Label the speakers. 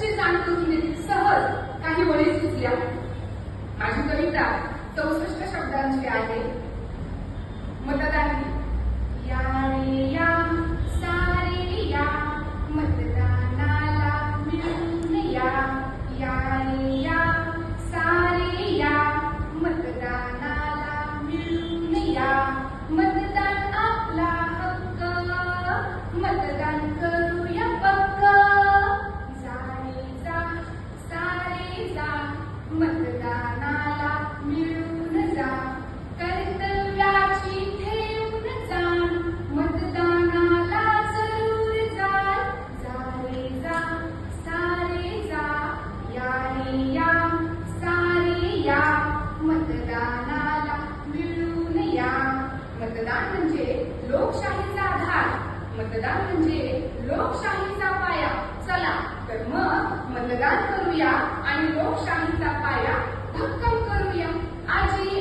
Speaker 1: कशी जाण करून देतील सहज काही ओळी सुचल्या. माझी कविता 64 शब्दांची आहे. मतदान या रे या सारे या मतदानाला मिळून या. या रे या सारे या मतदानाला मिळून या. मतदान आपला हक्क, मतदान करूया पक्क. जा रे जा सारे जा मतदानाला मिळून जा. कर्तव्याची ठेवून जाण मतदानाला जरूर जा. जा रे जा सारे जा या रे या सारे या मतदानाला मिळून या. मतदान म्हणजे लोकशाहीचा आधार, मतदान म्हणजे लोकशाहीचा पाया. चला तर मग मतदान करूया आणि लोकशाहीचा पाया भक्कम करूया. आजी